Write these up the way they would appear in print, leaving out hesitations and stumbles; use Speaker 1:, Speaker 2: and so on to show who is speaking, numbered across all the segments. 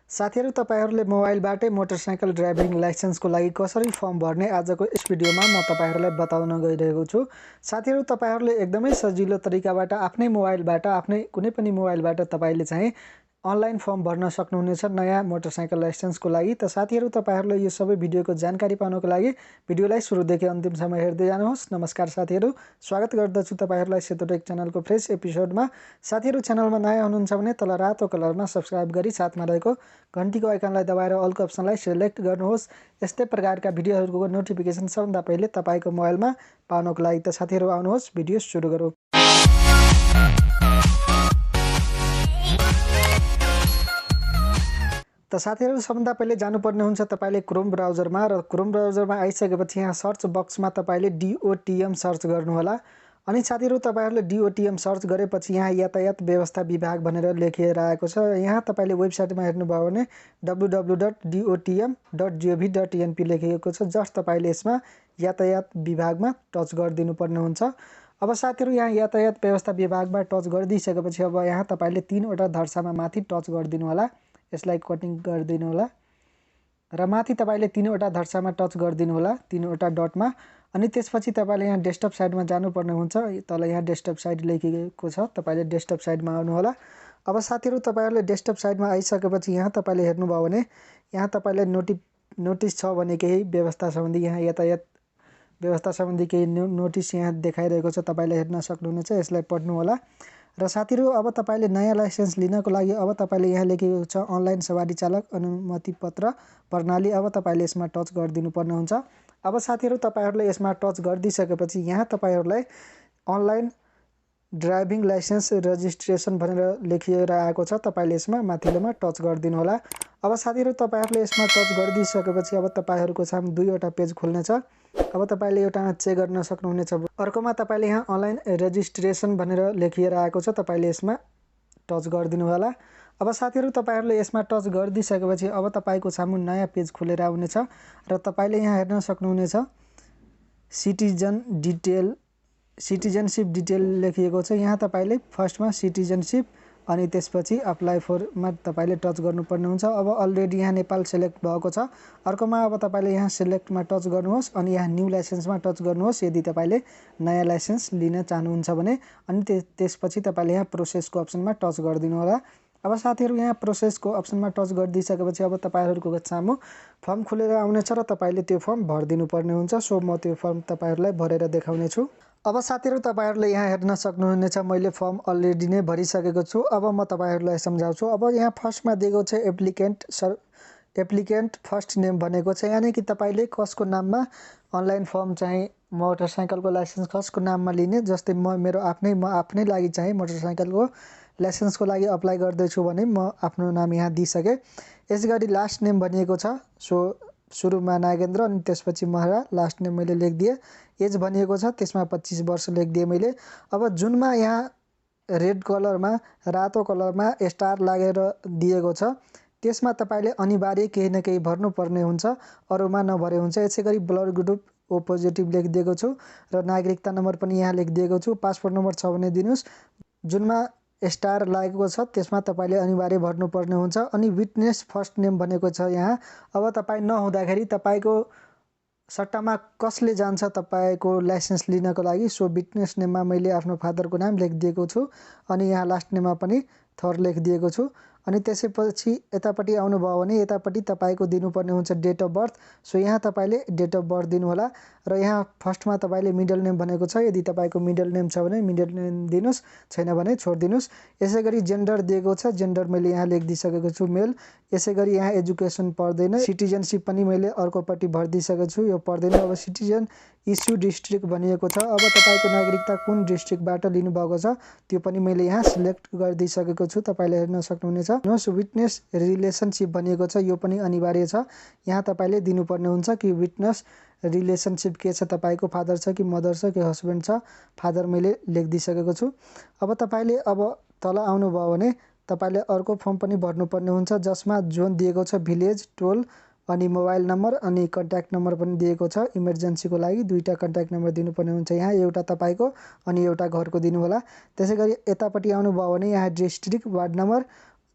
Speaker 1: साथीहरु तपाईहरुले मोबाइलबाटै motorcycle driving लाइसेन्सको लागि कसरी फर्म भर्ने आजको यस भिडियोमा म तपाईहरुलाई बताउन गइरहेको छु। साथीहरु तपाईहरुले एकदमै सजिलो तरिकाबाट आफ्नै मोबाइलबाट आफ्नै कुनै पनि मोबाइलबाट तपाईले चाहिँ अनलाइन फर्म भर्न सक्नुहुनेछ नयाँ मोटरसाइकल लाइसेन्सको लागि। त साथीहरु तपाईहरुले यो सबै भिडियोको जानकारी पाउनको लागि भिडियोलाई सुरुदेखि अन्तिमसम्म हेर्दै जानुहोस्। नमस्कार साथीहरु, स्वागत गर्दछु तपाईहरुलाई सेतो टेक च्यानलको फ्रेश एपिसोडमा। साथीहरु च्यानलमा नयाँ हुनुहुन्छ भने तल रातो कलरमा सब्स्क्राइब गरी साथमा रहेको घण्टीको आइकनलाई दबाएर अलको अप्सनलाई सिलेक्ट गर्नुहोस्। यस्तै प्रकारका भिडियोहरुको नोटिफिकेसन सबभन्दा पहिले तपाईको मोबाइलमा पाउनको लागि। त साथीहरु आउनुहोस् भिडियो सुरु गरौँ। त साथीहरु सबभन्दा पहिले जानुपर्ने हुन्छ तपाईले क्रोम ब्राउजरमा, र क्रोम ब्राउजरमा आइसकेपछि यहाँ सर्च बक्समा तपाईले DOTM सर्च गर्नुहोला। अनि साथीहरु तपाईहरुले DOTM सर्च गरेपछि यहाँ यातायात व्यवस्था विभाग भनेर लेखिएर आएको छ। यहाँ तपाईले वेबसाइटमा हेर्नुभयो भने www.dotm.gov.np लेखिएको छ। जस्ट तपाईले यसमा यातायात विभागमा टच गरिदिनु पर्ने हुन्छ। अब साथीहरु यहाँ यातायात व्यवस्था विभागमा टच गरिदिसकेपछि अब यहाँ तपाईले 3 वटा धर्सामा माथि टच गरिदिनु होला। यसलाई कटिङ गरिदिनु होला र माथि तपाईले 3 वटा धर्सामा टच गरिदिनु होला, 3 वटा डटमा। अनि त्यसपछि तपाईले यहाँ डेस्कटप साइडमा जानुपर्ने हुन्छ। तल यहाँ डेस्कटप साइड लेखिएको छ, तपाईले डेस्कटप साइडमा आउनु होला। अब साथीहरु तपाईहरुले डेस्कटप साइडमा आइसकेपछि यहाँ तपाईले हेर्नुभयो भने यहाँ तपाईले नोटिस छ भने केही व्यवस्था सम्बन्धी, यहाँ यातायात व्यवस्था सम्बन्धी केही नोटिस यहाँ देखाइरहेको छ, तपाईले हेर्न सक्नुहुनेछ। यसलाई पढ्नु होला। र साथीहरु अब तपाईले नयाँ लाइसेन्स लिनको लागि अब तपाईले यहाँ लेखेको छ अनलाइन सवारी चालक अनुमति पत्र प्रणाली। अब तपाईले यसमा टच गरिदिनु पर्ने हुन्छ। अब साथीहरु तपाईहरुले यसमा टच गरिदिसकेपछि यहाँ तपाईहरुलाई अनलाइन ड्राइभिङ लाइसेन्स रजिस्ट्रेसन भनेर लेखिएर आएको छ। तपाईले यसमा माथिल्लोमा टच गरिदिनु होला। अब साथीहरु तपाईहरुले यसमा टच गरिदिसकेपछि अब तपाईहरुको सामु 2 वटा पेज खुल्नेछ। अब तपाईले एउटामा चेक गर्न सक्नुहुनेछ, अर्कोमा तपाईले यहाँ अनलाइन रजिस्ट्रेसन भनेर लेखिएर आएको छ, तपाईले यसमा टच गरिदिनु होला। अब साथीहरु तपाईहरुले यसमा टच गरिदिसकेपछि अब तपाईको सामु नयाँ पेज खुलेर आउनेछ र तपाईले यहाँ हेर्न सक्नुहुनेछ सिटिजनशिप डिटेल लेखिएको छ। यहाँ तपाईले फर्स्टमा सिटिजनशिप अनि त्यसपछि अप्लाई फरमा तपाईले टच गर्नुपर्ने हुन्छ। अब अलरेडी यहाँ नेपाल सिलेक्ट भएको छ। अर्कोमा अब तपाईले यहाँ सिलेक्टमा टच गर्नुहोस् अनि यहाँ न्यू लाइसेन्समा टच गर्नुहोस् यदि तपाईले नयाँ लाइसेन्स लिन चाहनुहुन्छ भने। अनि त्यसपछि तपाईले यहाँ प्रोसेसको अप्सनमा टच गरिदिनु होला। अब साथीहरु यहाँ प्रोसेसको अप्सनमा टच गरिदिसकेपछि अब तपाईहरुको सामु फर्म खुलेर आउनेछ र तपाईले त्यो फर्म भर्दिनु पर्ने हुन्छ। सो म त्यो फर्म तपाईहरुलाई भरेर देखाउने छु। अब साथीहरु तपाईहरुले यहाँ हेर्न सक्नुहुनेछ मैले फर्म अलरेडी नै भरिसकेको छु। अब म तपाईहरुलाई सम्झाउँछु। अब यहाँ फर्स्टमा दिएको छ एप्लिकेन्ट फर्स्ट नेम भनेको छ, यानी कि तपाईले कसको नाममा अनलाइन फर्म चाहिँ मोटरसाइकलको लाइसेन्स कसको नाममा लिने। जस्तै म आफ्नै लागि चाहिँ मोटरसाइकलको लाइसेन्सको लागि अप्लाई गर्दैछु भने म आफ्नो नाम यहाँ दिइसके। यसगरी लास्ट नेम भनिएको छ, सो सुरुमा नागेन्द्र अनि त्यसपछि महरा, लास्ट नेम मैले लेखिदिएँ। एज भनिएको छ, त्यसमा 25 वर्ष लेखिदिएँ मैले। अब जुनमा यहाँ रेड कलरमा रातो कलरमा स्टार लागेर दिएको छ त्यसमा तपाईले अनिवार्य केही न केही भर्नुपर्ने हुन्छ, अरूमा नभरे हुन्छ। यसैगरी ब्लड ग्रुप ओ पोजिटिभ लेखिदिएको छु र नागरिकता नम्बर पनि यहाँ लेखिदिएको छु। पासपोर्ट नम्बर छ भने दिनुस्। जुनमा स्टार लागेको छ त्यसमा तपाईले अनिवार्य भर्नुपर्ने हुन्छ। अनि विटनेस फर्स्ट नेम भनेको छ यहाँ। अब तपाई नहुँदाखेरि तपाईको सट्टामा कसले जान्छ तपाईको लाइसेन्स लिनको लागि, सो विटनेस नेममा मैले आफ्नो फादरको नाम लेखिदिएको छु अनि यहाँ लास्ट नेममा पनि थर लेखिदिएको छु। अनि त्यसैपछि यतापट्टि आउनुभयो भने यतापट्टि तपाईको दिनुपर्ने हुन्छ डेट अफ बर्थ। सो यहाँ तपाईले डेट अफ बर्थ दिनु होला र यहाँ फर्स्टमा तपाईले मिडल नेम भनेको छ, यदि तपाईको मिडल नेम छ भने मिडल नेम दिनुस्, छैन भने छोडिदिनुस्। यसैगरी जेन्डर दिएको छ, जेन्डर मैले यहाँ लेखिदिइसकेको छु मेल। यसैगरी यहाँ एजुकेसन पर्दैन। सिटिजनशिप पनि मैले अर्कोपट्टि भरिदिइसकेको छु, यो पर्दैन। अब सिटिजन इस्यु डिस्ट्रिक्ट भनिएको छ, अब तपाईको नागरिकता कुन डिस्ट्रिक्टबाट लिनुभएको छ त्यो पनि मैले यहाँ सिलेक्ट गरिदिइसकेको छु, तपाईले हेर्न सक्नुहुनेछ। विटनेस रिलेसनशिप भनिएको छ, यो पनि अनिवार्य छ। यहाँ तपाईले दिनुपर्ने हुन्छ कि विटनेस रिलेसनशिप के छ, तपाईको फादर छ कि मदर छ कि हस्बेन्ड छ। फादर मैले लेखिदिइसकेको छु। अब तपाईले अब तल आउनुभयो भने तपाईले अर्को फर्म पनि भर्नुपर्ने हुन्छ, जसमा जोन दिएको छ भिलेज, टोल अनि मोबाइल नम्बर अनि कन्ट्याक्ट नम्बर पनि दिएको छ। इमर्जेन्सीको लागि 2टा कन्ट्याक्ट नम्बर दिनुपर्ने हुन्छ यहाँ, एउटा तपाईको अनि एउटा घरको दिनु होला। त्यसैगरी यतापट्टि आउनुभयो भने यहाँ डिस्ट्रिक्ट, वार्ड नम्बर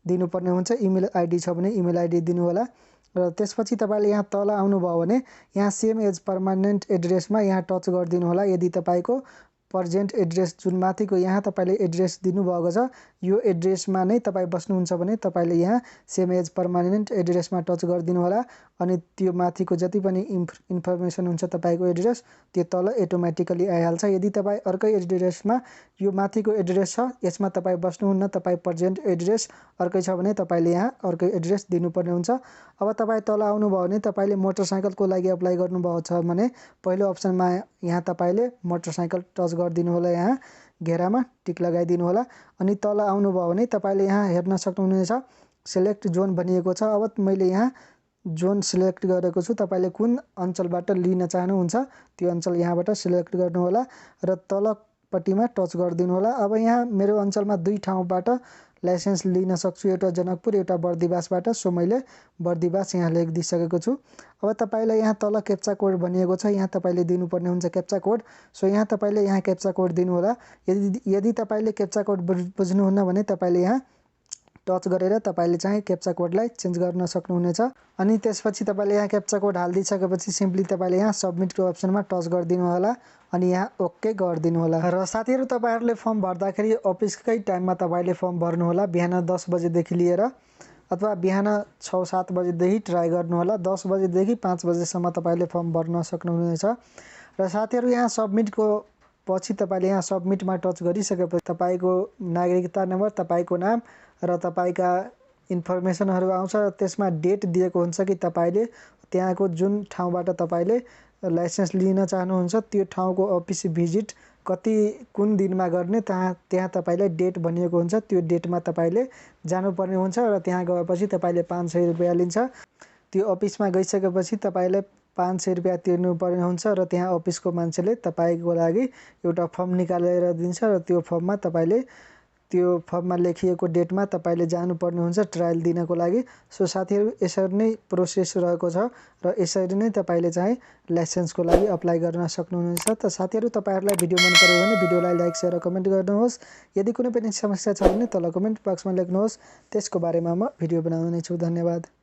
Speaker 1: दिनुपर्ने हुन्छ। इमेल आइडी छ भने इमेल आइडी दिनु होला। र त्यसपछि तपाईँले यहाँ तल आउनुभयो भने यहाँ सेम एज पर्मानेन्ट एड्रेसमा यहाँ टच गरिदिनु होला। यदि तपाईँको प्रेजेन्ट एड्रेस जुन माथिको यहाँ तपाईँले एड्रेस दिनुभएको छ यो एड्रेसमा नै तपाईँ बस्नुहुन्छ भने तपाईँले यहाँ सेम एज पर्मानेन्ट एड्रेसमा टच गरिदिनु होला। अनि त्यो माथिको जति पनि इन्फर्मेसन हुन्छ तपाईँको एड्रेस त्यो तल अटोमेटिकली आइहाल्छ। यदि तपाईँ अर्कै एड्रेसमा यो माथिको एड्रेस छ यसमा तपाईँ बस्नुहुन्न, तपाईँ प्रेजेन्ट एड्रेस अर्कै छ भने तपाईँले यहाँ अर्कै एड्रेस दिनुपर्ने हुन्छ। अब तपाईँ तल आउनुभयो भने तपाईँले मोटरसाइकलको लागि अप्लाई गर्नुभएको छ भने पहिलो अप्सनमा यहाँ तपाईँले मोटरसाइकल टच गरिदिनु होला। यहाँ घेरामा टिक लगाइदिनु होला। अनि तल आउनुभयो भने तपाईँले यहाँ हेर्न सक्नुहुनेछ सेलेक्ट जोन भनिएको छ। अब मैले यहाँ जोन सिलेक्ट गरेको छु। तपाईँले कुन अञ्चलबाट लिन चाहनुहुन्छ त्यो अञ्चल यहाँबाट सिलेक्ट गर्नु होला र तलपट्टिमा टच गरिदिनु होला। अब यहाँ मेरो अञ्चलमा 2 ठाउँबाट लाइसेन्स लिन सक्छु, एउटा जनकपुर एउटा बर्दिवासबाट। सो मैले बर्दिवास यहाँ लेखिदिइसकेको छु। अब तपाईँलाई यहाँ तल क्याप्चा कोड भनिएको छ, यहाँ तपाईँले दिनुपर्ने हुन्छ क्याप्चा कोड। सो यहाँ तपाईँले यहाँ क्याप्चा कोड दिनु होला। यदि तपाईँले क्याप्चा कोड बुझ्नुहुन्न भने तपाईँले यहाँ टच गरेर तपाईँले चाहिँ क्याप्चा कोडलाई चेन्ज गर्न सक्नुहुनेछ। अनि त्यसपछि तपाईँले यहाँ क्याप्चा कोड हालिदिइसकेपछि सिम्पली तपाईँले यहाँ सबमिटको अप्सनमा टच गरिदिनु होला अनि यहाँ ओके गरिदिनु होला। र साथीहरू तपाईँहरूले फर्म भर्दाखेरि अफिसकै टाइममा तपाईँले फर्म भर्नु होला। बिहान 10 बजेदेखि लिएर अथवा बिहान 6-7 बजेदेखि ट्राई गर्नु होला। 10 बजेदेखि 5 बजेसम्म तपाईँले फर्म भर्न सक्नुहुनेछ। र साथीहरू यहाँ सबमिटको पछि तपाईँले यहाँ सबमिटमा टच गरिसकेपछि तपाईँको नागरिकता नम्बर, तपाईँको नाम र तपाईँका इन्फर्मेसनहरू आउँछ। त्यसमा डेट दिएको हुन्छ कि तपाईँले त्यहाँको जुन ठाउँबाट तपाईँले लाइसेन्स लिन चाहनुहुन्छ त्यो ठाउँको अफिस भिजिट कुन दिनमा गर्ने त्यहाँ तपाईँलाई डेट भनिएको हुन्छ। त्यो डेटमा तपाईँले जानुपर्ने हुन्छ र त्यहाँ गएपछि तपाईँले 500 रुपियाँ लिन्छ। त्यो अफिसमा गइसकेपछि तपाईँले 500 रुपियाँ तिर्नुपर्ने हुन्छ र त्यहाँ अफिसको मान्छेले तपाईँको लागि एउटा फर्म निकालेर दिन्छ र त्यो फर्ममा लेखिएको डेटमा तपाईँले जानुपर्ने हुन्छ ट्रायल दिनको लागि। सो साथीहरू यसरी नै प्रोसेस रहेको छ र यसरी नै तपाईँले चाहिँ लाइसेन्सको लागि अप्लाई गर्न सक्नुहुनेछ। त साथीहरू तपाईँहरूलाई भिडियो मन पऱ्यो भने भिडियोलाई लाइक शेयर र कमेन्ट गर्नुहोस्। यदि कुनै पनि समस्या छ भने तल कमेन्ट बक्समा लेख्नुहोस्, त्यसको बारेमा म भिडियो बनाउने छु। धन्यवाद।